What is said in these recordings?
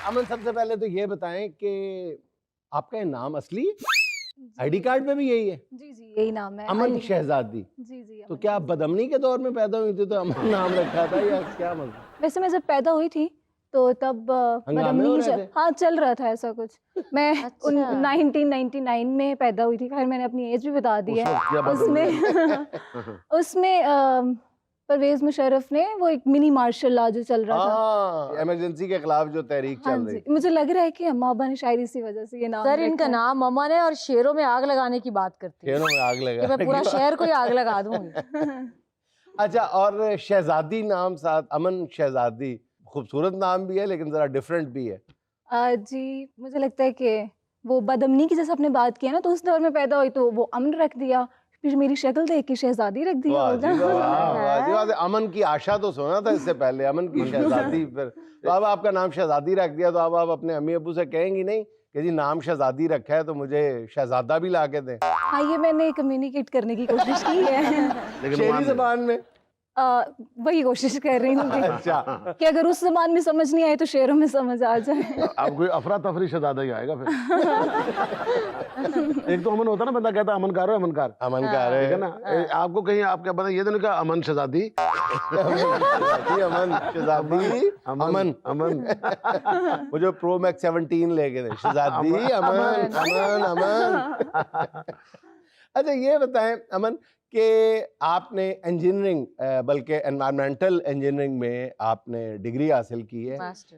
अमन, सबसे पहले तो ये बताएं कि आपका ये नाम असली आईडी कार्ड पे भी यही है? जी जी यही नाम है, अमन शहजादी। जी जी। तो क्या आप बदअमनी के दौर में पैदा हुई थी तो अमन नाम रखा था या क्या मतलब? वैसे मैं जब पैदा हुई थी तो तब हंगामे हो रहे थे? हाँ चल रहा था ऐसा कुछ। मैं अच्छा। 1999 में पैदा हुई थी। खैर मैंने अपनी एज भी बता दी उस है वक्त क्या बात उसमें। उसमें परवेज मुशर्रफ ने वो एक मिनी मार्शल लॉ जो चल रहा था। हाँ, इमरजेंसी के खिलाफ जो तहरीक हाँ चल रही जी, थी। मुझे लग रहा है कि अम्मा अब्बा ने शायद इसी वजह से ये नाम सर इनका रखा है। नाम अमन है और शेरों में आग लगाने की बात करती है शेरों में आग कि लगा मैं पूरा शहर को ही आग लगा दूंगी। अच्छा, और शहजादी नाम साथ, अमन शहजादी खूबसूरत नाम भी है लेकिन जरा डिफरेंट भी है। जी मुझे लगता है कि वो बदअमनी की जैसे आपने बात की है ना, तो उस दौर में पैदा हुई तो वो अमन रख दिया, फिर मेरी शक्ल देख के शहजादी रख दिया वाह होगा। जी वाह, वाह जी वाह। अमन की आशा तो सुना था इससे पहले, अमन की शहजादी। फिर तो अब आपका नाम शहजादी रख दिया, तो अब आप अपने अम्मी अब्बू से कहेंगी नहीं कि जी नाम शहजादी रखा है तो मुझे शहजादा भी ला के दें? हाँ ये मैंने कम्युनिकेट करने की कोशिश की है। लेकिन शेरी मान जबान में? वही कोशिश कर रही हूँ अच्छा, कि अगर उस जबान में समझ नहीं आए तो शेरों में समझ आ जाए। अब कोई अफरा तफरी शहजादा ही आएगा फिर। एक तो अमन होता ना, बंदा कहता अमनकार हो अमनकार, अमन का ठीक है रहे ना। आप क्या पता, ये तो नहीं कहा अमन शहजादी। अमन शहजादी, अमन अमन मुझे प्रो मैक्स 17 लेके दे, शहजादी अमन अमन अमन। अच्छा ये बताएं अमन कि आपने इंजीनियरिंग, बल्कि एनवायरमेंटल इंजीनियरिंग में आपने डिग्री हासिल की है। मास्टर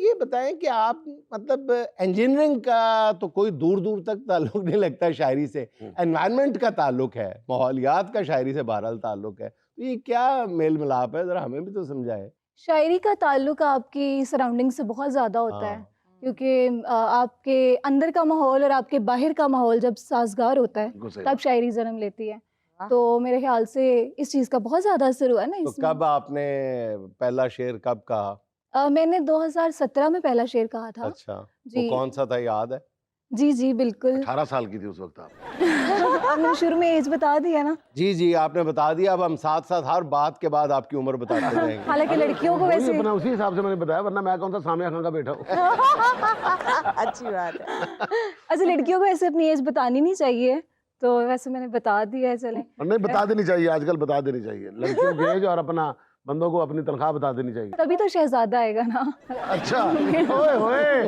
ये बताएं कि आप मतलब इंजीनियरिंग का तो कोई दूर दूर तक ताल्लुक नहीं लगता शायरी से, एनवायरनमेंट का ताल्लुक है, माहौलियात का शायरी से बहरहाल ताल्लुक है, तो ये क्या मेल मिलाप है, जरा हमें भी तो समझाएं। शायरी का ताल्लुक आपकी सराउंडिंग से बहुत ज़्यादा होता है, हाँ। क्योंकि आपके अंदर का माहौल और आपके बाहर का माहौल जब साजगार होता है बिल्कुल सही तब बात। शायरी जन्म लेती है। वाह। तो मेरे ख्याल से इस चीज़ का बहुत ज़्यादा असर हुआ है ना तो इसमें। कब आपने पहला शेर कब कहा? मैंने 2017 में पहला शेर कहा था। अच्छा, वो जी कौन सा था, याद है? जी जी बिल्कुल। 18 साल की थी उस वक्त आप। आपने शुरू में एज बता दिया ना। जी जी आपने बता दिया, अब हम साथ साथ हर बात के बाद आपकी उम्र बताते रहेंगे। हालांकि लड़कियों को वैसे अपना उसी हिसाब से मैंने बताया, वरना मैं कौन सा सामने खां का बैठा हूँ। अच्छी बात है। अच्छा लड़कियों को ऐसे अपनी एज बतानी नहीं चाहिए, तो वैसे मैंने बता दिया है। चलें और नहीं, बता देनी चाहिए, आजकल बता देनी चाहिए लड़कियों की एज, और अपना बंदों को अपनी तनख्वाह बता देनी चाहिए। तभी तो शहजादा आएगा ना। अच्छा ओए होए।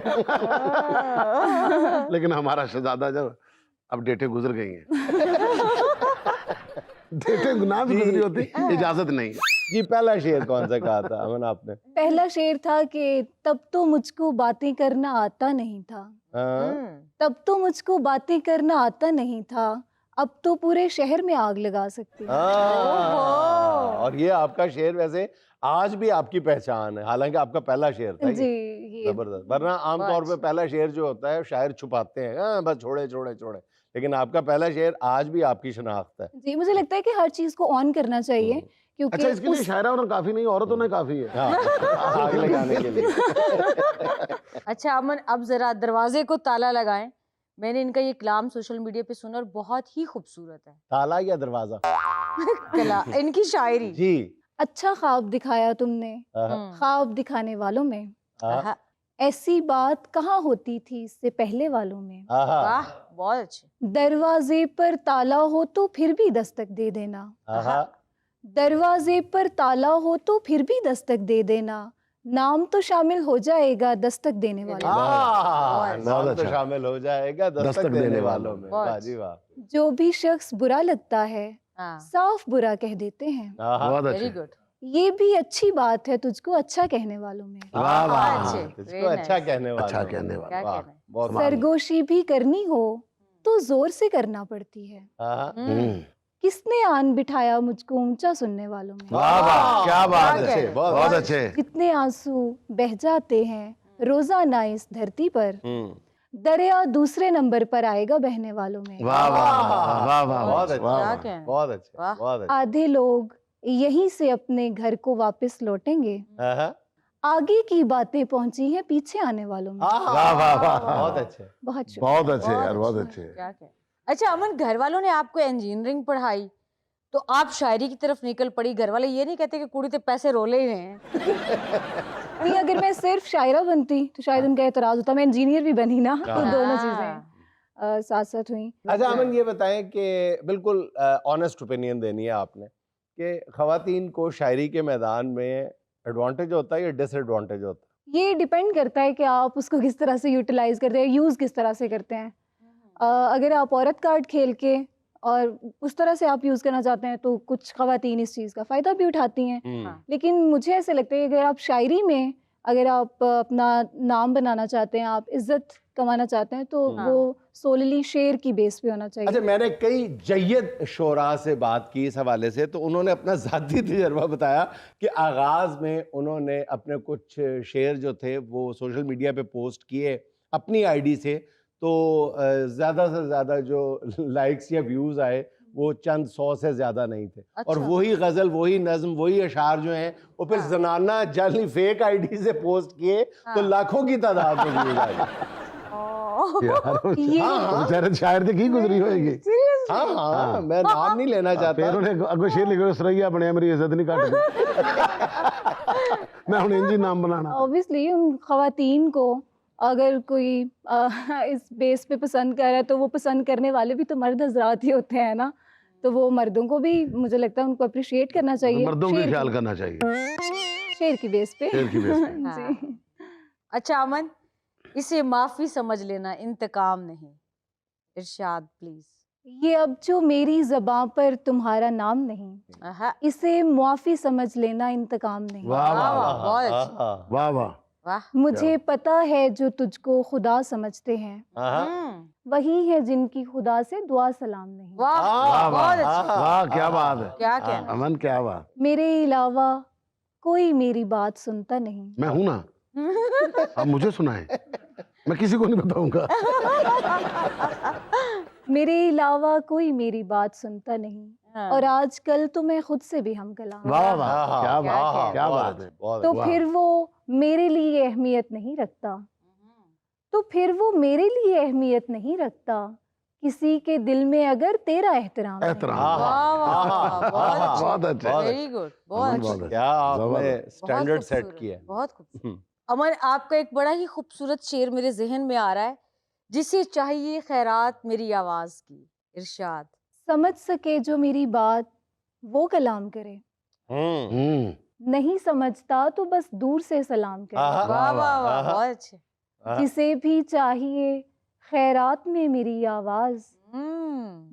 लेकिन हमारा शहजादा जब अब डेटें गुजर गई हैं। डेटें गुनाह भी गुजरी होती, इजाजत नहीं है। जी पहला शेर कौन सा कहा था अमन आपने? पहला शेर था कि तब तो मुझको बातें करना आता नहीं था, हाँ? तब तो मुझको बातें करना आता नहीं था, अब तो पूरे शहर में आग लगा सकती हूँ। और ये आपका शेर वैसे आज भी आपकी पहचान है, हालांकि आपका पहला शेर था जी ये। ये जबरदस्त। वरना आमतौर पे पहला शेर जो होता है शायर छुपाते हैं, हाँ, बस छोड़े छोड़े छोड़े, लेकिन आपका पहला शेर आज भी आपकी शनाख्त है। जी मुझे लगता है कि हर चीज को ऑन करना चाहिए, क्योंकि अच्छा, इसके लिए शायरा होना काफी नहीं, औरतों ने काफी है। हाँ, आग लगाने के लिए। अच्छा अमन, अब जरा दरवाजे को ताला लगाएं। मैंने इनका ये कलाम सोशल मीडिया पे सुना और बहुत ही खूबसूरत है। ताला या दरवाजा? कला इनकी शायरी। जी। अच्छा ख्वाब दिखाया तुमने हाँ, ख्वाब दिखाने वालों में, हाँ, ऐसी बात कहाँ होती थी इससे पहले वालों में। हाँ, वाह बहुत अच्छे। दरवाजे पर ताला हो तो फिर भी दस्तक दे देना, हाँ, दरवाजे पर ताला हो तो फिर भी दस्तक दे देना, नाम तो शामिल हो जाएगा दस्तक देने वालों में। हाँ, बहुत नाम तो अच्छा। शामिल हो जाएगा दस्तक देने वालों में। बहुत वाह जी वाह। जो भी शख्स बुरा लगता है हाँ साफ बुरा कह देते हैं, हाँ, बहुत वेरी अच्छे। गुड। ये भी अच्छी बात है तुझको अच्छा कहने वालों में। वाह वाह। अच्छे, इसको very अच्छा nice। कहने वाला। अच्छा कहने वाला। क्या वाह, कहना है? बहुत सरगोशी भी करनी हो तो जोर से करना पड़ती है, हाँ। किसने आन बिठाया मुझको ऊंचा सुनने वालों में। वाह वाह, क्या बात बहुत है, अच्छे, बहुत बहुत अच्छे। अच्छे। कितने आंसू बह जाते हैं रोजाना इस धरती पर, हम्म, दरिया दूसरे नंबर पर आएगा बहने वालों में। वाह वाह वाह वाह बहुत वाह अच्छा, वाह क्या वाह। कहना है? बहुत अच्छे, वाह। बहुत अच्छे। आधे लोग यहीं से अपने घर को वापस लौटेंगे, हाँ, आगे की बातें पहुंची हैं पीछे आने वालों में। हाँ, वाह वाह वाह। बहुत अच्छे। बहुत शुक्रिया। बहुत अच्छे यार, बहुत अच्छे। क्या कहना है? अच्छा अमन, घर वालों ने आपको इंजीनियरिंग पढ़ाई तो आप शायरी की तरफ निकल पड़ी, घर वाले ये नहीं कहते कि कुड़ी ते पैसे रोले ही रहे हैं? नहीं, अगर मैं सिर्फ शायरा बनती तो शायद उनका एतराज होता। मैं इंजीनियर भी बनी ना, तो हाँ। दोनों चीजें साथ साथ हुई। अच्छा अमन, ये बताएं कि बिल्कुल ऑनेस्ट ओपिनियन देनी है आपने कि ख़वातीन को शायरी के मैदान में एडवांटेज होता है या डिसएडवांटेज होता है? ये डिपेंड करता है कि आप उसको किस तरह से यूटिलाइज करते हैं, यूज़ किस तरह से करते हैं। अगर आप औरत कार्ड खेल के और उस तरह से आप यूज़ करना चाहते हैं तो कुछ ख़वातीन इस चीज़ का फ़ायदा भी उठाती हैं। हाँ। लेकिन मुझे ऐसे लगता है कि अगर आप शायरी में अगर आप अपना नाम बनाना चाहते हैं, आप इज़्ज़त कमाना चाहते हैं, तो हाँ। वो सोलली शेर की बेस पे होना चाहिए। अच्छा, मैंने कई जय्यद शोरा से बात की इस हवाले से, तो उन्होंने अपना ज़ाती तजर्बा बताया कि आगाज़ में उन्होंने अपने कुछ शेर जो थे वो सोशल मीडिया पे पोस्ट किए अपनी आईडी से, तो ज़्यादा से ज़्यादा जो लाइक्स या व्यूज़ आए वो चंद 100 से ज़्यादा नहीं थे। और अच्छा। वही गज़ल, वही नज़्म, वही अशार जो हैं वो फिर हाँ। जनाना जाली फेक आईडी से पोस्ट किए तो हाँ। लाखों की तादाद में व्यूज़ आए। यार ये हाँ, हाँ। बेचारे शायर थे की गुजरी होएगी। हाँ हाँ, हाँ। मैं नाम नहीं लेना चाहता। फिर उन्हें अगो शेर लिखो सरैया बने मेरी इज्जत नहीं काट मैं हुण इंजी नाम बनाना। ऑब्वियसली उन ख़वातीन को अगर कोई इस बेस पे पसंद कर रहा है तो वो पसंद करने वाले भी तो मर्द हजरात ही होते हैं ना, तो वो मर्दों को भी मुझे लगता है उनको अप्रिशिएट करना चाहिए। मर्दों का शेर ख्याल की- करना चाहिए। शेर की बेस पे। शेर की बेस पे। हाँ। जी। अच्छा अमन, इसे माफी समझ लेना, इंतकाम नहीं। इरशाद प्लीज। ये अब जो मेरी ज़बां पर तुम्हारा नाम नहीं, आहा, इसे मुआफ़ी समझ लेना, इंतकाम नहीं। वाह वाह वाह, वाह बहुत अच्छी। वाह वाह। वाह। मुझे पता है जो तुझको खुदा समझते हैं, वही है जिनकी खुदा से दुआ सलाम नहीं। वाह, वाह बहुत वाह अच्छी। वाह, क्या बात है क्या कहना। अमन, क्या बात। मेरे अलावा कोई मेरी बात सुनता नहीं। मैं हूं ना, अब मुझे सुनाए, मैं किसी को नहीं बताऊंगा। मेरे अलावा कोई मेरी बात सुनता नहीं, हाँ। और आजकल तो मैं खुद से भी हम कलाम। वाह वाह, क्या क्या बात, कहना। क्या बात है। तो वाह। फिर वो मेरे लिए अहमियत नहीं रखता, तो फिर वो मेरे लिए अहमियत नहीं रखता, किसी के दिल में अगर तेरा एहतराम नहीं। एहतराम। वाह, वाह, वाह, बहुत बहुत अच्छे। अच्छा। वेरी गुड, बहुत अमन, अच्छे। बहुत अच्छा। क्या आपने जबरदस्त। स्टैंडर्ड बहुत सेट खूबसूरत, किया है। बहुत खूबसूरत। अमन, आपका एक बड़ा ही खूबसूरत शेर मेरे जहन में आ रहा है, जिसे चाहिए खैरात मेरी आवाज की। इरशाद। समझ सके जो मेरी बात वो कलाम करे, नहीं समझता तो बस दूर से सलाम करे। आहा। वाह वाह वाह, आहा। बहुत अच्छे। जिसे भी चाहिए खैरात में मेरी आवाज,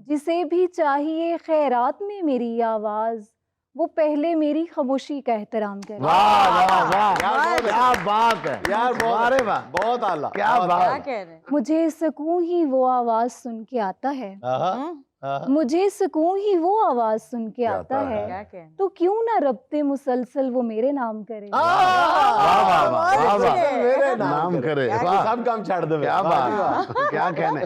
जिसे भी चाहिए खैरात में मेरी आवाज, वो पहले मेरी खामोशी का एहतराम करे। वाह वाह वाह, यार, क्या बात है यार अरे बहुत वाह, बहुत आला, क्या बहुत बात। क्या आला। कह रहे हैं। मुझे सुकून ही वो आवाज सुन के आता है, आहा, हम्म, आहा। मुझे सुकून ही वो आवाज सुन के क्या आता आता है, क्या कह रहे हैं। तो क्यों ना रब्ते मुसलसल वो मेरे नाम करे। वाह वाह वाह, वाह वाह, मेरे नाम करे, क्या वाह। सब काम छाड़ दे। क्या वाह जी वाह। बात, क्या कहने।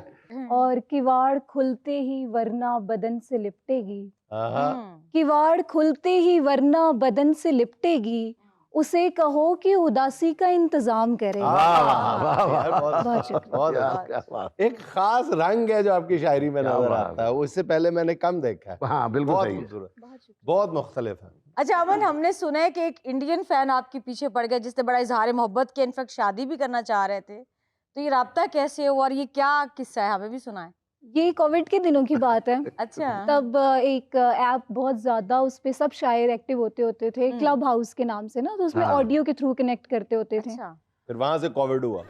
और किवाड़ खुलते ही वरना बदन से लिपटेगी, आहा। किवाड़ खुलते ही वरना बदन से लिपटेगी, उसे कहो कि उदासी का इंतजाम करे। वाह वाह वाह वाह, यार, बहुत बहुत शुक्रिया। बहुत क्या अच्छा। क्या बात। एक खास रंग है जो आपकी शायरी में क्या नजर बात आता है, वो इससे पहले मैंने कम देखा है। हाँ बिल्कुल बहुत सही है। खूबसूरत, बहुत शुक्रिया। बहुत मुख्तलिफ है। अच्छा अमन, हमने सुना है कि एक इंडियन फैन आपके पीछे पड़ गया जिसने बड़ा इजहार मोहब्बत के, इनफैक्ट शादी भी करना चाह रहे थे, तो ये राब्ता कैसे हुआ और ये क्या किस्सा है, हमें भी सुनाए। ये कोविड के दिनों की बात है। अच्छा। तब एक ऐप बहुत ज्यादा, उस पे सब शायर एक्टिव होते थे, क्लब हाउस के नाम से ना, तो उसमें हाँ। ऑडियो के थ्रू कनेक्ट करते होते थे। अच्छा। फिर वहां से कोविड हुआ।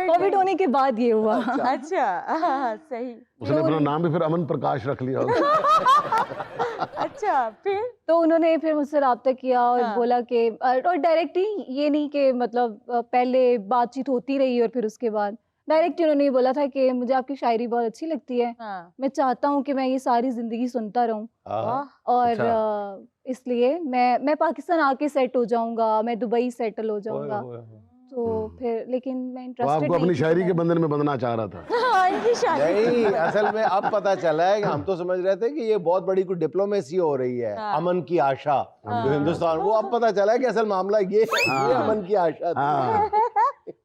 कोविड होने के बाद ये हुआ। अच्छा, सही। उसने अपना नाम भी फिर अमन प्रकाश रख लिया होगा। अच्छा, फिर तो उन्होंने फिर मुझसे रब्ता किया और हाँ। बोला कि, और डायरेक्टली ये नहीं कि मतलब पहले बातचीत होती रही और फिर उसके बाद डायरेक्ट उन्होंने ये बोला था कि मुझे आपकी शायरी बहुत अच्छी लगती है, हाँ। मैं चाहता हूँ कि मैं ये सारी जिंदगी सुनता रहूं, आहा। वाह। और अच्छा। इसलिए मैं पाकिस्तान आके सेट हो जाऊंगा, मैं दुबई सेटल हो ओए, जाऊंगा। ओए, ओए। तो फिर लेकिन मैं वो इंटरेस्टेड आपको अपनी शायरी के बंधन में बंधना चाह रहा था। हाँ, इनकी शादी। नहीं, असल में अब पता चला है कि हम तो समझ रहे थे कि ये बहुत बड़ी कोई डिप्लोमेसी हो रही है, हाँ। अमन की आशा हाँ। जो हिंदुस्तान, वो अब पता चला है कि असल मामला ये हाँ। अमन की आशा थी। हाँ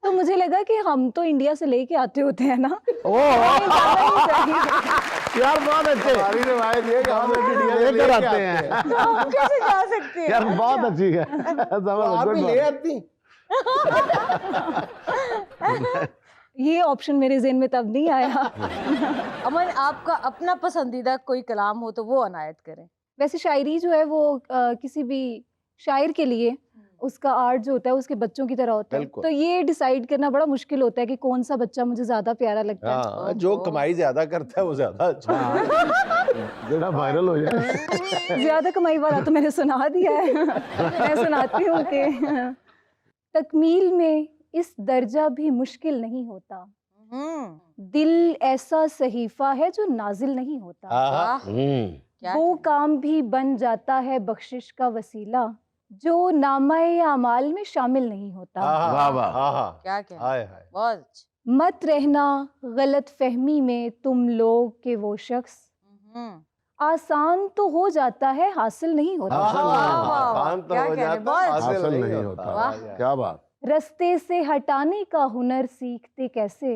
तो मुझे लगा कि हम तो इंडिया से लेके आते होते हैं ना, ओ ये ज्यादा नहीं चाहिए। यार बहुत अच्छे हमारी रिवायत ये है कि हम लेकर आते हैं। हम कैसे जा सकते हैं? यार बहुत अच्छी है, आप भी ले आती। ये ऑप्शन मेरे ज़हन में तब नहीं आया। अमन, आपका अपना पसंदीदा कोई कलाम हो तो वो अनायत करें। वैसे शायरी जो है वो किसी भी शायर के लिए उसका आर्ट जो होता है उसके बच्चों की तरह होता है, बिल्कुल। तो ये डिसाइड करना बड़ा मुश्किल होता है कि कौन सा बच्चा मुझे ज्यादा प्यारा लगता है। हाँ, जो कमाई ज्यादा करता है वो ज्यादा अच्छा है। जरा वायरल हो जाए। ज्यादा कमाई वाला तो मैंने सुना दिया है। मैं सुनाती हूँ कि तकमील में इस दर्जा भी मुश्किल नहीं होता, दिल ऐसा सहीफा है जो नाजिल नहीं होता, आहा, क्या वो काम भी बन जाता है बख्शिश का वसीला जो नामाए अमाल में शामिल नहीं होता। आहा, वाह, वाह। आहा, क्या कहना, हाय हाय। बहुत अच्छा। मत रहना गलत फहमी में तुम लोग के वो शख्स, आसान तो हो जाता है हासिल नहीं होता। आहा, वाह, वाह, वाह, आसान तो क्या हो कहने, जाता बहुत हासिल हासिल नहीं नहीं होता। होता। वाह। वाह, क्या बात। रस्ते से हटाने का हुनर सीखते कैसे,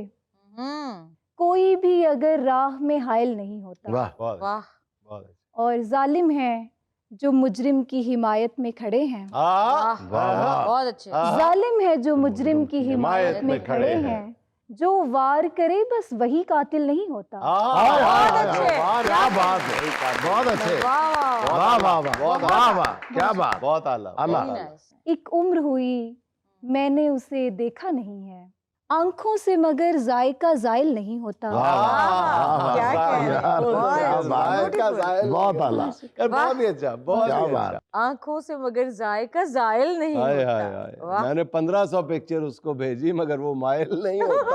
हम्म, कोई भी अगर राह में हायल नहीं होता। वाह बहुत वाह, बहुत अच्छा। और जालिम है जो मुजरिम की हिमायत में खड़े हैं, आहा, वाह, वाह। बहुत अच्छे। आहा, जालिम है जो मुजरिम की हिमायत में खड़े हैं, जो वार करे बस वही कातिल नहीं होता। आहा, बहुत अच्छे। वाह, क्या बात है, बहुत अच्छे। वाह वाह, वाह वाह वाह बहुत वाह वाह, क्या बात। बहुत आला, आला। बहुत very आला। nice। एक उम्र हुई मैंने उसे देखा नहीं है, आंखों से मगर जायका जायल नहीं होता। वाह, वाह, क्या वाह, कह रहे हैं, यार, बहुत क्या बात। beautiful। बहुत आला। यार, बहुत ही अच्छा, बहुत क्या ही बात। अच्छा। आंखों से मगर जायका जायल नहीं हाय हाय हाय, होता। वाह, मैंने 1500 पिक्चर उसको भेजी मगर वो माइल नहीं होता।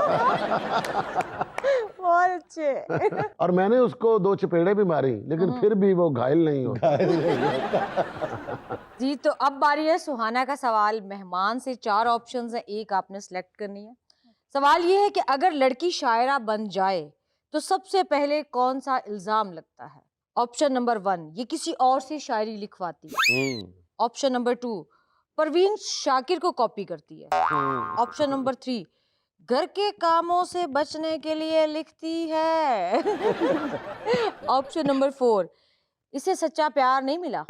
बहुत अच्छे। और मैंने उसको 2 चपेड़े भी मारी, लेकिन फिर भी वो घायल नहीं होता। जी, तो अब बारी है सुहाना का सवाल। मेहमान से 4 ऑप्शंस हैं, एक आपने सेलेक्ट करनी है। सवाल ये है कि अगर लड़की शायरा बन जाए तो सबसे पहले कौन सा इल्जाम लगता है? ऑप्शन नंबर 1, ये किसी और से शायरी लिखवाती है। ऑप्शन नंबर 2, परवीन शाकिर को कॉपी करती है। ऑप्शन नंबर 3, घर के कामों से बचने के लिए लिखती है। ऑप्शन नंबर 4, इसे सच्चा प्यार नहीं मिला।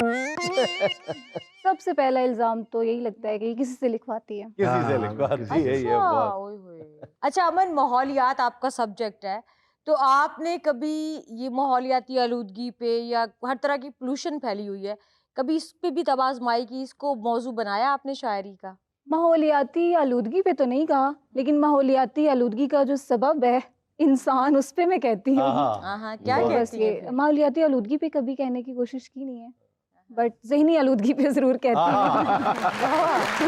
सबसे पहला इल्जाम तो यही लगता है कि किसी से लिखवाती है। किसी से हाँ, लिखवाती किसी है ये अच्छा, बहुत। ओए होए। अच्छा अमन, माहौलियात आपका सब्जेक्ट है, तो आपने कभी ये माहौलियाती आलूदगी पे या हर तरह की पोल्यूशन फैली हुई है, कभी इस पे भी तब आजमाई की, इसको मौजू बनाया आपने शायरी का? माहौलियाती आलूदगी पे तो नहीं कहा, लेकिन माहौलियाती आलूदगी का जो सबब है इंसान, उस पे मैं कहती हूँ। आहा, हाँ, क्या बहुत तो बस कहती हैं ये फिर? माहौलियाती आलूदगी पे कभी कहने की कोशिश की नहीं है, बट ज़हनी आलूदगी पे ज़रूर कहती हूँ। आहा।